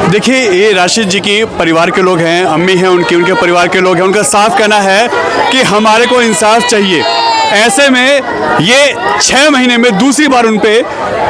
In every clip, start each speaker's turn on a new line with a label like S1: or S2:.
S1: देखिए, ये राशिद जी की परिवार के लोग हैं, अम्मी हैं उनके परिवार के लोग हैं। उनका साफ कहना है कि हमारे को इंसाफ चाहिए। ऐसे में ये 6 महीने में दूसरी बार उन पे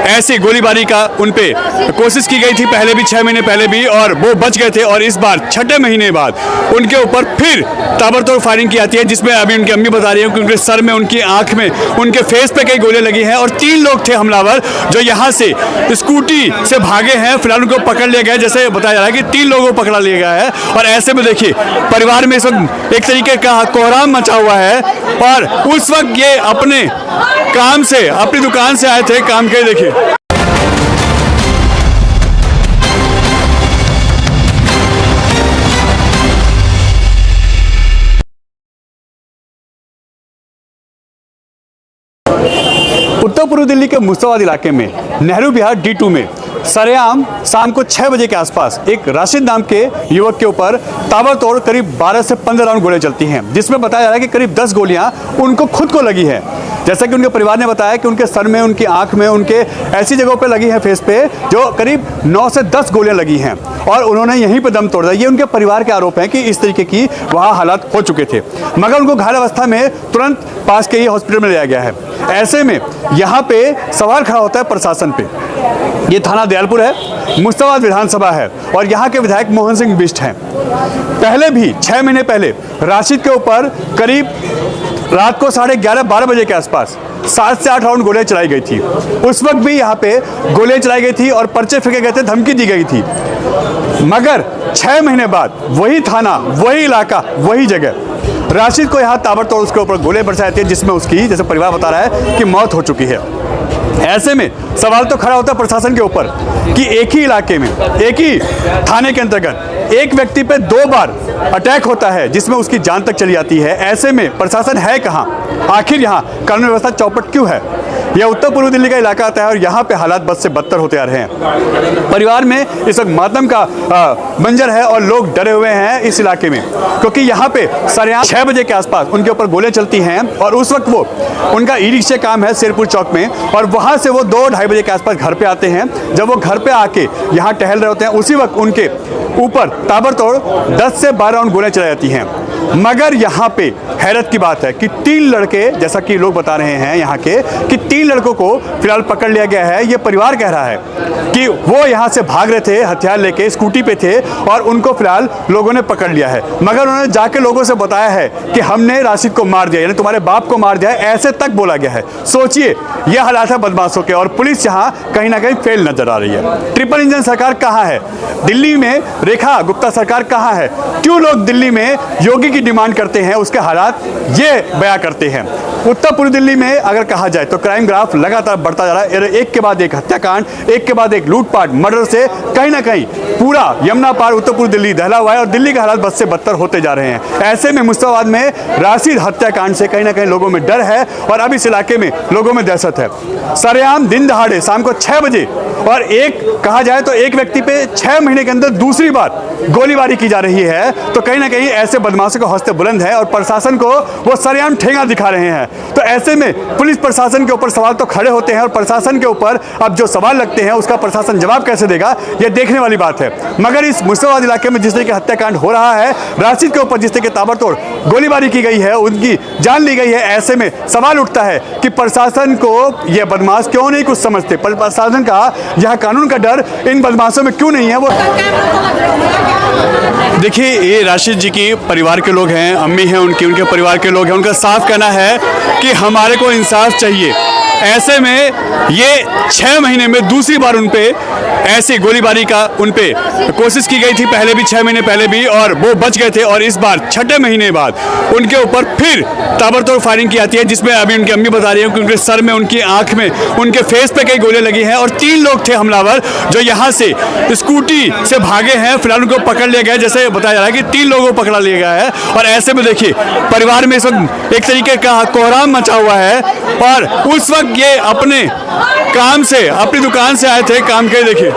S1: ऐसी गोलीबारी का उन पे कोशिश की गई थी, पहले भी 6 महीने पहले भी, और वो बच गए थे। और इस बार 6ठे महीने बाद उनके ऊपर फिर ताबड़तोड़ फायरिंग की जाती है, जिसमें अभी उनकी अम्मी बता रही है कि उनके सर में, उनकी आंख में, उनके फेस पे कई गोलियां लगी हैं। और 3 लोग थे हमलावर जो यहाँ से स्कूटी से भागे हैं। फिलहाल उनको पकड़ लिया गया, जैसे बताया जा रहा है कि 3 लोगों को पकड़ा लिया गया है। और ऐसे में देखिए, परिवार में इस वक्त एक तरीके का कोहराम मचा हुआ है। और उस वक्त ये अपने काम से, अपनी दुकान से आए थे काम के। देखिए, उत्तर पूर्व दिल्ली के मुस्तफाबाद इलाके में नेहरू विहार D2 में सरेआम शाम को 6 बजे के आसपास एक राशिद नाम के युवक के ऊपर ताबड़तोड़ करीब 12 से 15 राउंड गोलियां चलती हैं, जिसमें बताया जा रहा है कि करीब 10 गोलियां उनको खुद को लगी है। जैसा कि उनके परिवार ने बताया कि उनके सर में, उनकी आंख में, उनके ऐसी जगहों पे लगी है फेस पे, जो करीब 9 से 10 गोलियां लगी हैं और उन्होंने यहीं पे दम तोड़ दिया। ये उनके परिवार के आरोप हैं कि इस तरीके की वहाँ हालात हो चुके थे, मगर उनको घायल अवस्था में तुरंत पास के ही हॉस्पिटल में लिया गया है। ऐसे में यहाँ पे सवाल खड़ा होता है प्रशासन पे। ये थाना दयालपुर है, मुस्तफाबाद विधानसभा है और यहाँ के विधायक मोहन सिंह बिष्ट हैं। पहले भी 6 महीने पहले राशिद के ऊपर करीब रात को 11:30-12 बजे के आसपास 7 से 8 राउंड गोलियां चलाई गई थी। उस वक्त भी यहाँ पे गोलियां चलाई गई थी और पर्चे फेंके गए थे, धमकी दी गई थी। मगर 6 महीने बाद वही थाना, वही इलाका, वही जगह राशिद को यहाँ ताबड़तोड़ उसके ऊपर गोलियां बरसाई जाती है, जिसमें उसकी, जैसे परिवार बता रहा है, कि मौत हो चुकी है। ऐसे में सवाल तो खड़ा होता है प्रशासन के ऊपर कि एक ही इलाके में, एक ही थाने के अंतर्गत एक व्यक्ति पे 2 बार अटैक होता है, जिसमें उसकी जान तक चली जाती है। ऐसे में प्रशासन है कहाँ? आखिर यहाँ कानून व्यवस्था चौपट क्यों है? यह उत्तर पूर्व दिल्ली का इलाका आता है और यहाँ पे हालात बद से बदतर होते आ रहे हैं। परिवार में इस वक्त मातम का मंजर है और लोग डरे हुए हैं इस इलाके में, क्योंकि यहाँ पे सरेआम 6 बजे के आसपास उनके ऊपर गोलियां चलती हैं और उस वक्त वो, उनका ई-रिक्शा काम है शेरपुर चौक में, और वहाँ से वो 2-2:30 बजे के आसपास घर पे आते हैं। जब वो घर पे आके यहाँ टहल रहे होते हैं, उसी वक्त उनके ऊपर ताबड़तोड़ 10 से 12 राउंड गोलियां चलाई जाती हैं। मगर यहाँ पे हैरत की बात है कि 3 लड़के, जैसा कि लोग बता रहे हैं यहाँ के, कि 3 लड़कों को फिलहाल पकड़ लिया गया है। ये परिवार कह रहा है कि वो यहाँ से भाग रहे थे, हथियार लेके स्कूटी पे थे और उनको फिलहाल लोगों ने पकड़ लिया है। मगर उन्होंने जाके लोगों से बताया है कि हमने राशिद को मार दिया, यानी तुम्हारे बाप को मार दिया है, ऐसे तक बोला गया है। सोचिए, ये हालात है बदमाशों के, और पुलिस यहाँ कहीं ना कहीं फेल नजर आ रही है। ट्रिपल इंजन सरकार कहाँ है? दिल्ली में रेखा गुप्ता सरकार कहाँ है? क्यों लोग दिल्ली में योगी की डिमांड करते हैं? उसके हालात ये बयां करते हैं। उत्तर पूर्व दिल्ली में अगर कहा जाए तो क्राइम ग्राफ लगातार बढ़ता जा रहा है। एक के बाद एक हत्याकांड, एक के बाद एक लूटपाट, मर्डर से कहीं ना कहीं पूरा यमुना पार उत्तर पूर्व दिल्ली दहला हुआ है और दिल्ली के हालात बद से बदतर होते जा रहे हैं। ऐसे में मुस्तफाबाद में राशिद हत्याकांड से कहीं ना कहीं लोगों में डर है और अब इस इलाके में लोगों में दहशत है। सरेआम दिन दहाड़े शाम को 6 बजे और एक कहा जाए तो एक व्यक्ति पे 6 महीने के अंदर दूसरी बार गोलीबारी की जा रही है, तो कहीं ना कहीं ऐसे बदमाशों का हौसले बुलंद है और प्रशासन को वो सरेआम ठेंगा दिखा रहे हैं। तो ऐसे में पुलिस प्रशासन के ऊपर सवाल तो खड़े होते हैं और प्रशासन के ऊपर अब जो सवाल लगते हैं उसका प्रशासन जवाब कैसे देगा, यह देखने वाली बात है। मगर इस मुस्तफाबाद इलाके में जिस तरीके हत्याकांड हो रहा है, राशिद के ऊपर जिस तरीके ताबड़तोड़ गोलीबारी की गई है, उनकी जान ली गई है, ऐसे में सवाल उठता है कि प्रशासन को यह बदमाश क्यों नहीं कुछ समझते? प्रशासन का यह कानून का डर इन बदमाशों में क्यों नहीं है? वो देखिए, ये राशिद जी की परिवार के लोग हैं, अम्मी हैं उनके परिवार के लोग हैं। उनका साफ कहना है कि हमारे को इंसाफ चाहिए। ऐसे में ये 6 महीने में दूसरी बार उन पे ऐसी गोलीबारी का उन पे कोशिश की गई थी, पहले भी 6 महीने पहले भी, और वो बच गए थे। और इस बार 6ठे महीने बाद उनके ऊपर फिर ताबड़तोड़ फायरिंग की जाती है, जिसमें अभी उनकी अम्मी बता रही है कि उनके सर में, उनकी आंख में, उनके फेस पे कई गोलियां लगी हैं। और 3 लोग थे हमलावर जो यहाँ से स्कूटी से भागे हैं। फिलहाल उनको पकड़ लिया गया, जैसे बताया जा रहा है कि 3 लोगों को पकड़ा लिया गया है। और ऐसे में देखिए, परिवार में इस वक्त एक तरीके का कोहराम मचा हुआ है और उस वक्त ये अपने काम से, अपनी दुकान से आए थे काम के। देखिए,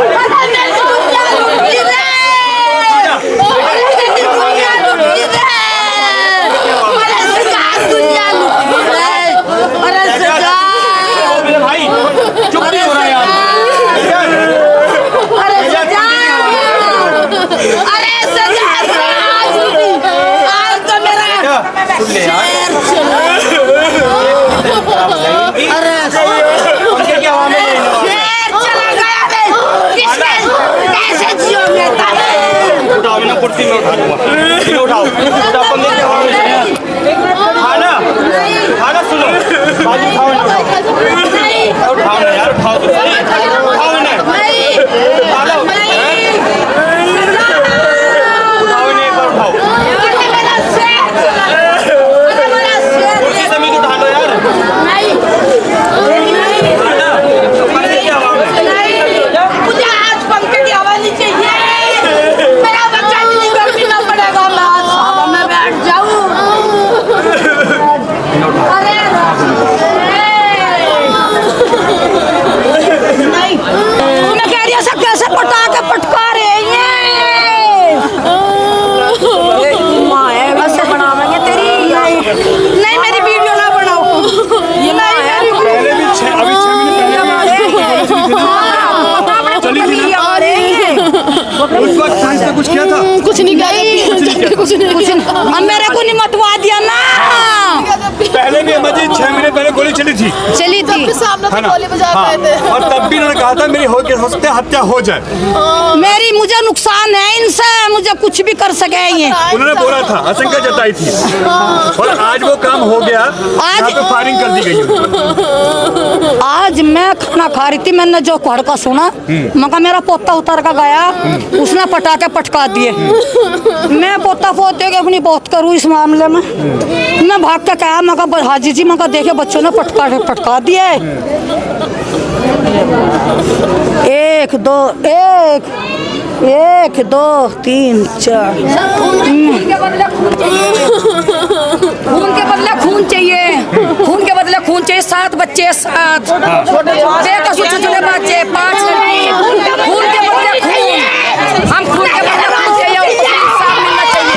S2: कुछ नहीं किया, कुछ नहीं।
S3: अब मेरे को नहीं मतवा दिया ना।
S1: पहले भी अम्मा जी 6 महीने पहले गोली चली थी
S2: तब भी सामने
S1: है ना?
S2: गोली बजा
S1: हाँ,
S2: रहे थे।
S1: और तब भी इन्होंने कहा था मेरी हो सकता है हत्या हो जाए।
S3: मेरी मुझे नुकसान है इनसे, मुझे कुछ भी कर सके ये।
S1: उन्होंने बोला था, आशंका जताई थी, और आज वो काम हो गया। आज पे फायरिंग कर दी गई।
S3: आज मैं खाना खा रही थी, मैंने जो खड़का सुना, मगर मेरा पोता उतर का गया, उसने पटाखे पटका दिए। मैं पोता पोते के अपनी बहुत करूँ इस मामले में। मैं भाग के कहा, मगर हाजी जी मगर देखे बच्चों ने पटका दिए। 1 2 1 2 3 4 खून के बदले खून चाहिए, खून के बदले खून चाहिए। 7 बच्चे, 7 बेकसूर बच्चे, 5 लड़की। खून के बदले खून, हम खून के बदले खून चाहिए और इंसाफ मिलना चाहिए।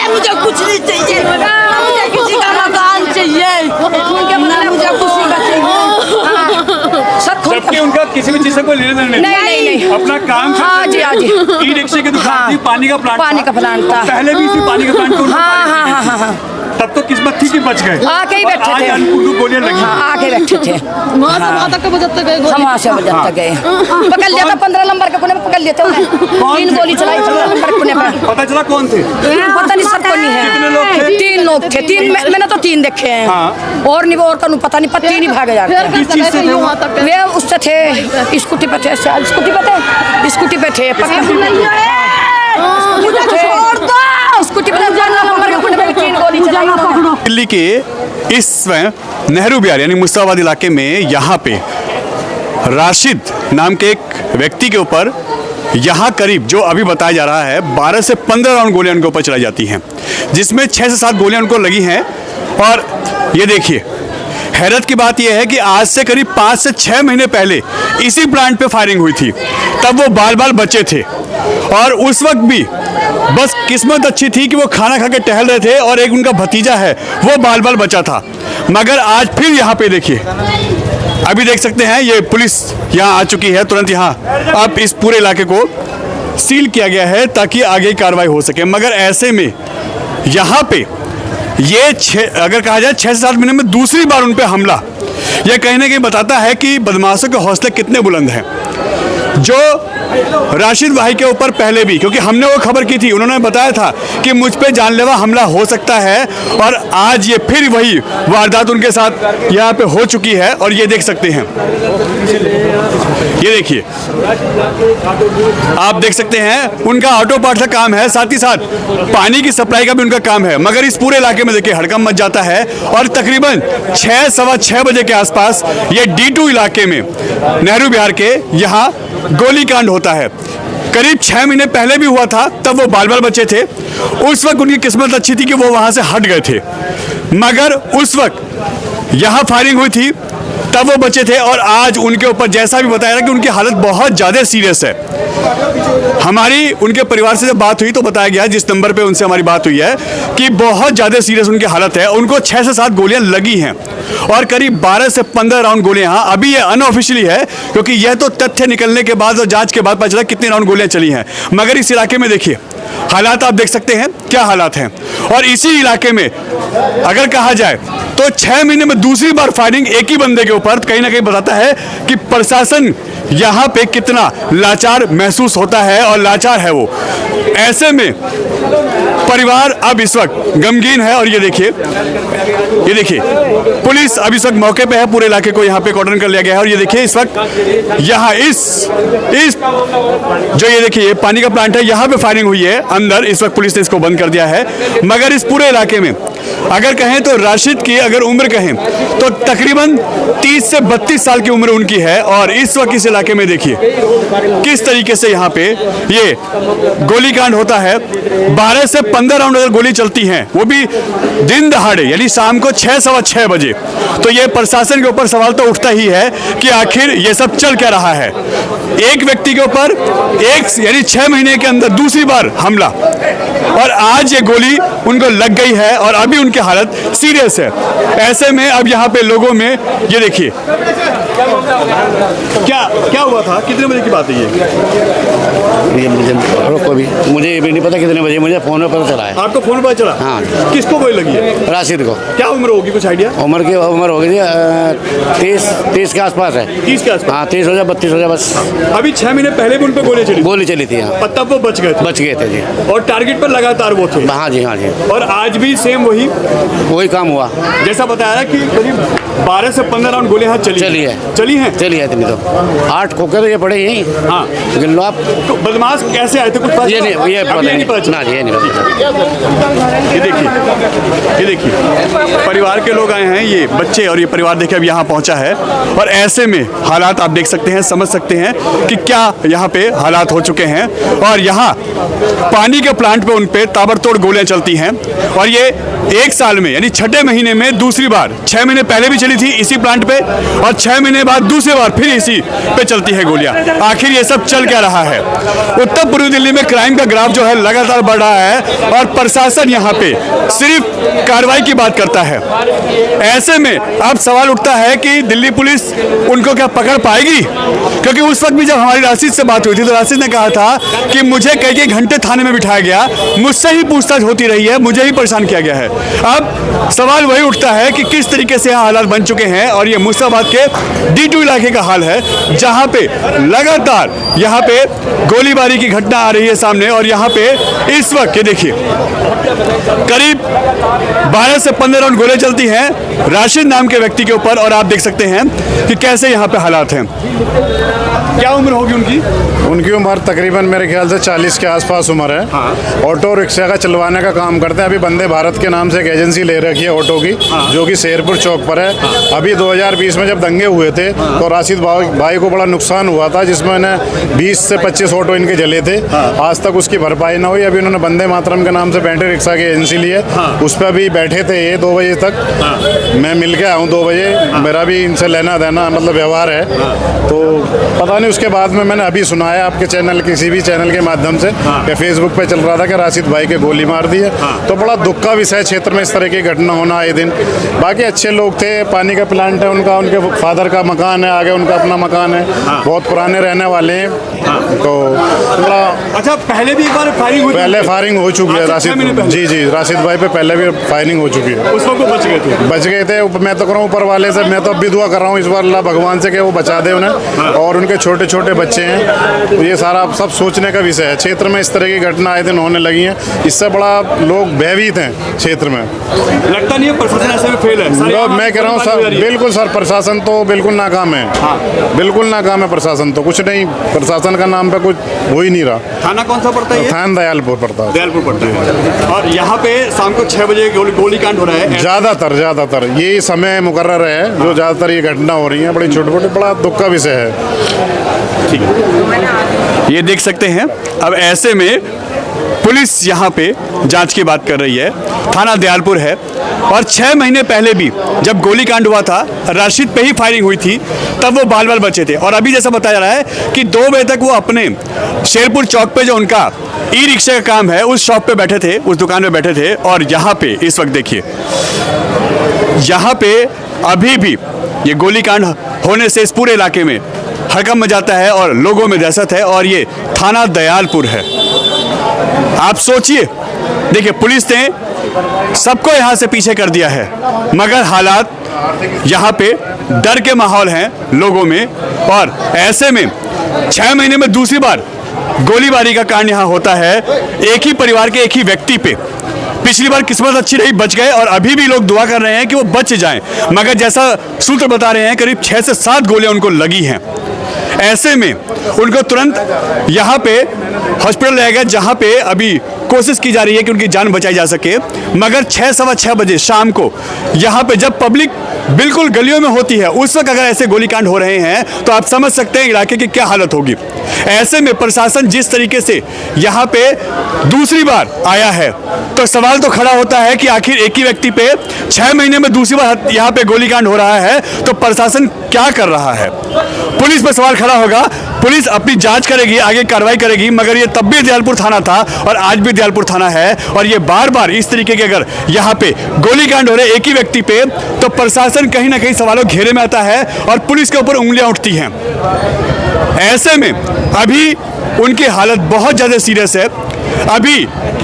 S3: मुझे कुछ नहीं चाहिए, मुझे किसी का मकान चाहिए, मुझे खुशी का चाहिए।
S1: जबकि उनका किसी भी चीज से कोई लेना देना
S3: नहीं।
S1: अपना काम
S3: हाँ जी, हाँ जी।
S1: ई रिक्शे की दुकान थी, पानी का प्लांट था। पहले भी इसी पानी के प्लांट को
S3: हाँ।
S1: तब तो किस्मत थी कि बच गए।
S3: आके ही बैठे थे,
S1: गोलियां लगी।
S3: हाँ, आके बैठे थे।
S2: वहाँ तक बजाते गए,
S3: हम वहाँ से बजाते गए, पकड़ लिया था 15 नंबर के कोने में, पकड़ लिए थे उन्हें। 3 गोली चलाई 15 नंबर के कोने पे।
S1: पता चला कौन थे?
S3: पता नहीं, सबको नहीं है।
S1: कितने लोग थे?
S3: 3 लोग थे। 3 मैंने तो 3 देखे हैं। और नहीं, वो और का पता नहीं, 3 ही भागे जाते हैं।
S1: किस चीज से थे वहाँ
S2: तक?
S3: वे उससे थे, स्कूटी पे थे, स्कूटी पे थे। स्कूटी पे 15 नंबर के कोने पे 3 गोली चलाई।
S1: दिल्ली के इस नेहरू बिहार यानी मुस्ताबाद इलाके में यहाँ पे राशिद नाम के एक व्यक्ति के ऊपर यहाँ करीब जो अभी बताया जा रहा है 12 से 15 राउंड गोलियां उनके ऊपर चलाई जाती हैं, जिसमें 6 से 7 गोलियां उनको लगी हैं। और ये देखिए, हैरत की बात यह है कि आज से करीब 5 से 6 महीने पहले इसी प्लांट पे फायरिंग हुई थी, तब वो बाल बचे थे। और उस वक्त भी बस किस्मत अच्छी थी कि वो खाना खा के टहल रहे थे और एक उनका भतीजा है वो बाल बचा था। मगर आज फिर यहाँ पे देखिए, अभी देख सकते हैं ये पुलिस यहाँ आ चुकी है, तुरंत यहाँ अब इस पूरे इलाके को सील किया गया है ताकि आगे कार्रवाई हो सके। मगर ऐसे में यहाँ पे ये अगर कहा जाए 6 से 7 महीने में दूसरी बार उन पे हमला, यह कहीं ना कहीं बताता है कि बदमाशों के हौसले कितने बुलंद हैं। जो राशिद भाई के ऊपर पहले भी, क्योंकि हमने वो खबर की थी, उन्होंने बताया था कि मुझ पे जानलेवा हमला हो सकता है, और आज ये फिर वही वारदात उनके साथ यहाँ पे हो चुकी है। और ये देख सकते हैं, ये देखिए, आप देख सकते हैं उनका ऑटो पार्ट का काम है, साथ ही साथ पानी की सप्लाई का भी उनका काम है। मगर इस पूरे इलाके में देखिए हड़कंप मच जाता है। और तकरीबन 6 सवा 6 बजे के आसपास ये D2 इलाके में नेहरू बिहार के यहाँ गोलीकांड होता है। करीब 6 महीने पहले भी हुआ था, तब वो बाल बचे थे। उस वक्त उनकी किस्मत अच्छी थी कि वो वहां से हट गए थे, मगर उस वक्त यहाँ फायरिंग हुई थी, तब वो बचे थे। और आज उनके ऊपर जैसा भी बताया कि उनकी हालत बहुत ज़्यादा सीरियस है। हमारी उनके परिवार से जब बात हुई तो बताया गया, जिस नंबर पे उनसे हमारी बात हुई है, कि बहुत ज़्यादा सीरियस उनकी हालत है। उनको 6 से 7 गोलियां लगी हैं और करीब 12 से 15 राउंड गोलियां, हाँ अभी ये अनऑफिशियली है क्योंकि यह तो तथ्य निकलने के बाद और जांच के बाद पता चला कितने राउंड गोलियां चली हैं। मगर इस इलाके में देखिए हालात, आप देख सकते हैं क्या हालात हैं। और इसी इलाके में अगर कहा जाए तो 6 महीने में दूसरी बार फायरिंग एक ही बंदे के ऊपर कहीं ना कहीं बताता है कि प्रशासन यहाँ पे कितना लाचार महसूस होता है, और लाचार है वो। ऐसे में परिवार अब इस वक्त गमगीन है। और ये देखिए पुलिस अब इस वक्त मौके पे है, पूरे इलाके को यहाँ पे कॉर्डन कर लिया गया है। और ये देखिए इस वक्त यहाँ इस जो ये देखिए ये पानी का प्लांट है, यहाँ पे फायरिंग हुई है अंदर। इस वक्त पुलिस ने इसको बंद कर दिया है। मगर इस पूरे इलाके में अगर कहें तो राशिद की अगर उम्र कहें तो तकरीबन 30 से 32 साल की उम्र उनकी है। और इस वक्त इस इलाके में देखिए किस तरीके से यहाँ पे ये गोलीकांड होता है। 12 से 15 राउंड अगर गोली चलती हैं, वो भी दिन दहाड़े यानी शाम को 6 सवा 6 बजे, तो ये प्रशासन के ऊपर सवाल तो उठता ही है कि आखिर ये सब चल क्या रहा है। एक व्यक्ति के ऊपर यानी 6 महीने के अंदर दूसरी बार हमला, और आज ये गोली उनको लग गई है और अभी उनकी हालत सीरियस है। ऐसे में अब यहाँ पे लोगों में ये देखिए क्या हुआ था, कितने बजे की बात है
S4: ये मुझे ये भी नहीं पता कितने बजे, मुझे फोन में पता चला है।
S1: आपको फोन पर चला?
S4: हाँ।
S1: किसको गोली लगी है?
S4: राशिद को।
S1: क्या उम्र होगी, कुछ आइडिया?
S4: उम्र हो गई थी 30 के आसपास है।
S1: 30 के आसपास?
S4: हाँ 30 हो जाए 32 हो जाए बस।
S1: अभी 6 महीने पहले भी उन पर गोली चली
S4: थी हाँ।
S1: और तब वो बच गए थे
S4: जी।
S1: और टारगेट पर लगातार वो थे।
S4: हाँ जी।
S1: और आज भी सेम वही
S4: काम हुआ
S1: जैसा बताया कि करीब 12 से 15 राउंड गोलियां चली है इतनी
S4: तो 8 खोखे तो ये पड़े यहीं।
S1: हाँ।
S4: गिन लो आप।
S1: तो बदमाश कैसे आए थे, कुछ
S4: ये नहीं पता चला।
S1: ये देखिए परिवार के लोग आए हैं, ये बच्चे और ये परिवार देखिए अब यहाँ पहुँचा है। और ऐसे में हालात आप देख सकते हैं, समझ सकते हैं कि क्या यहाँ पे हालात हो चुके हैं। और यहाँ पानी के प्लांट पे उन पे ताबड़तोड़ गोलियां चलती हैं और ये एक साल में यानी 6ठे महीने में दूसरी बार, 6 महीने पहले भी चली थी इसी प्लांट पे और 6 महीने बाद दूसरी बार फिर इसी पे चलती है गोलियां। आखिर ये सब चल क्या रहा है? उत्तर पूर्वी दिल्ली में क्राइम का ग्राफ जो है लगातार बढ़ रहा है और प्रशासन यहाँ पे सिर्फ कार्रवाई की बात करता है। ऐसे में अब सवाल उठता है कि दिल्ली पुलिस उनको क्या पकड़ पाएगी? क्योंकि उस वक्त भी जब हमारी राशिद से बात हुई थी तो राशिद ने कहा था कि मुझे कई घंटे थाने में बिठाया गया, मुझसे ही पूछताछ होती रही है, मुझे ही परेशान किया गया है। अब सवाल वही उठता है कि किस तरीके से यहाँ हालात बन चुके हैं। और ये मुर्शिदाबाद के D2 इलाके का हाल है जहाँ पे लगातार यहाँ पे गोलीबारी की घटना आ रही है सामने। और यहाँ पे इस वक्त ये देखिए करीब 12 से 15 राउंड गोलियां चलती हैं राशिद नाम के व्यक्ति के ऊपर। और आप देख सकते हैं कि कैसे यहाँ पे हालात हैं। क्या उम्र होगी उनकी
S5: उम्र तकरीबन मेरे ख्याल से 40 के आसपास उम्र है।
S1: हाँ।
S5: ऑटो रिक्शा का चलवाने का काम करते हैं। अभी वंदे भारत के नाम से एक एजेंसी ले रखी है ऑटो की। हाँ। जो कि शेरपुर चौक पर है। हाँ। अभी 2020 में जब दंगे हुए थे। हाँ। तो राशिद भाई को बड़ा नुकसान हुआ था जिसमें 20 से 25 ऑटो इनके जले थे। हाँ। आज तक उसकी भरपाई ना हुई। अभी उन्होंने वंदे मातरम के नाम से बैटरी रिक्शा की एजेंसी ली है। हाँ। उस पर अभी बैठे थे ये 2 बजे तक। हाँ। मैं मिल के आया हूँ 2 बजे। हाँ। मेरा भी इनसे लेना देना मतलब व्यवहार है। हाँ। तो पता नहीं उसके बाद में मैंने अभी सुना है आपके चैनल, किसी भी चैनल के माध्यम से। हाँ। कि फेसबुक पे चल रहा था कि राशिद भाई के गोली मार दी है। हाँ। तो बड़ा दुख का विषय क्षेत्र में इस तरह की घटना होना आए दिन। बाकी अच्छे लोग थे, पानी का प्लांट है उनका, उनके फादर का मकान है, आगे उनका अपना मकान है। हाँ। बहुत पुराने रहने वाले हैं। हाँ। तो बड़ा
S1: अच्छा पहले भी एक बार फायरिंग हुई?
S5: पहले फायरिंग हो चुकी है राशिद जी राशिद भाई पे पहले भी फायरिंग हो चुकी है।
S1: उस वक्त बच गए थे। मैं तो कर रहा हूँ ऊपर वाले से, मैं तो अब भी दुआ कर रहा हूँ इस बार अल्लाह भगवान से कि वो बचा दे उन्हें। हाँ। और उनके छोटे छोटे बच्चे हैं। तो ये सारा सब सोचने का विषय है। क्षेत्र में इस तरह की घटना आए दिन होने लगी हैं, इससे बड़ा लोग भयभीत हैं क्षेत्र में। लगता नहीं है प्रशासन ऐसे में फेल है?
S5: मैं कह रहा हूँ सर, बिल्कुल सर, प्रशासन तो बिल्कुल नाकाम है। हाँ। बिल्कुल नाकाम है प्रशासन तो, कुछ नहीं, प्रशासन का नाम पे कुछ हो ही नहीं रहा।
S1: थाना कौन सा पड़ता है?
S5: थाना दयालपुर पड़ता है।
S1: और यहाँ पे शाम को 6 बजे गोली कांड हो रहा है।
S5: ज्यादातर ये समय मुकर्रर है जो ज्यादातर ये घटना हो रही है। बड़ी छोटे छोटे, बड़ा दुख का विषय है।
S1: ठीक है, ये देख सकते हैं। अब ऐसे में पुलिस यहाँ पे जांच की बात कर रही है। थाना दयालपुर है और 6 महीने पहले भी जब गोलीकांड हुआ था, राशिद पे ही फायरिंग हुई थी, तब वो बाल बचे थे। और अभी जैसा बताया जा रहा है कि 2 बजे तक वो अपने शेरपुर चौक पे जो उनका ई रिक्शा का काम है उस शॉप पे बैठे थे, उस दुकान पे बैठे थे। और यहाँ पे इस वक्त देखिए, यहाँ पे अभी भी ये गोलीकांड होने से इस पूरे इलाके में हड़कंप मचाता है और लोगों में दहशत है। और ये थाना दयालपुर है। आप सोचिए, देखिए पुलिस ने सबको यहाँ से पीछे कर दिया है, मगर हालात यहाँ पे डर के माहौल हैं लोगों में। और ऐसे में 6 महीने में दूसरी बार गोलीबारी का कांड यहाँ होता है, एक ही परिवार के एक ही व्यक्ति पे। पिछली बार किस्मत अच्छी रही, बच गए, और अभी भी लोग दुआ कर रहे हैं कि वो बच जाएं, मगर जैसा सूत्र बता रहे हैं करीब 6 से 7 गोलियां उनको लगी हैं। ऐसे में उनको तुरंत यहाँ पे हॉस्पिटल लाया गया, जहाँ पे अभी कोशिश की जा रही है कि उनकी जान बचाई जा सके। मगर 6 सवा 6 बजे शाम को यहाँ पे जब पब्लिक बिल्कुल गलियों में होती है, उस वक्त अगर ऐसे गोलीकांड हो रहे हैं तो आप समझ सकते हैं इलाके की क्या हालत होगी। ऐसे में प्रशासन जिस तरीके से यहाँ पे दूसरी बार आया है, तो सवाल तो खड़ा होता है कि आखिर एक ही व्यक्ति पे 6 महीने में दूसरी बार यहाँ पे गोलीकांड हो रहा है, तो प्रशासन क्या कर रहा है? पुलिस पर सवाल खड़ा होगा। पुलिस अपनी जांच करेगी, आगे कार्रवाई करेगी, मगर ये तब भी दयालपुर थाना था और आज भी दयालपुर थाना है। और ये बार बार इस तरीके के अगर यहाँ पे गोलीकांड हो रहे एक ही व्यक्ति पे, तो प्रशासन कहीं ना कहीं सवालों घेरे में आता है और पुलिस के ऊपर उंगलियां उठती हैं। ऐसे में अभी उनकी हालत बहुत ज़्यादा सीरियस है। अभी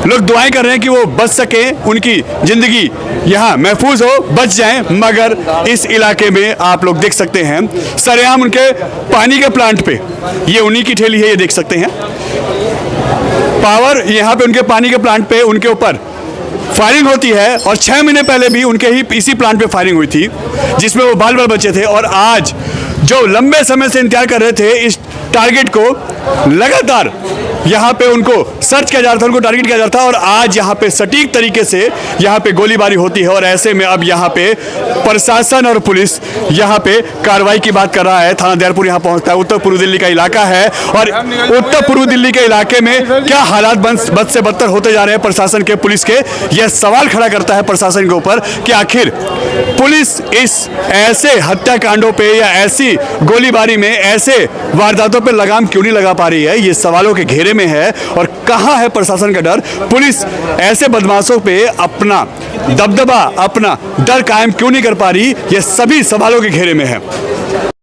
S1: लोग दुआएं कर रहे हैं कि वो बच सके, उनकी ज़िंदगी यहाँ महफूज हो, बच जाएं, मगर इस इलाके में आप लोग देख सकते हैं सरेआम उनके पानी के प्लांट पे, ये उन्हीं की ठेली है, ये देख सकते हैं पावर, यहाँ पे उनके पानी के प्लांट पे उनके ऊपर फायरिंग होती है। और 6 महीने पहले भी उनके ही इसी प्लांट पे फायरिंग हुई थी, जिसमें वो बाल बाल बचे थे। और आज जो लंबे समय से इंतजार कर रहे थे इस टारगेट को, लगातार यहाँ पे उनको सर्च किया जा रहा था, उनको टारगेट किया जा रहा था, और आज यहाँ पे सटीक तरीके से यहाँ पे गोलीबारी होती है। और ऐसे में अब यहाँ पे प्रशासन और पुलिस यहाँ पे कार्रवाई की बात कर रहा है। थाना दयालपुर यहाँ पहुँचता है, उत्तर पूर्व दिल्ली का इलाका है, और उत्तर पूर्व दिल्ली के इलाके में क्या हालात बद से बदतर होते जा रहे हैं प्रशासन के, पुलिस के, यह सवाल खड़ा करता है प्रशासन के ऊपर कि आखिर पुलिस इस ऐसे हत्याकांडों पे या ऐसी गोलीबारी में, ऐसे वारदातों पे लगाम क्यों नहीं लगा पा रही है। ये सवालों के घेरे में है। और कहां है प्रशासन का डर, पुलिस ऐसे बदमाशों पे अपना दबदबा, अपना डर कायम क्यों नहीं कर पा रही, ये सभी सवालों के घेरे में है।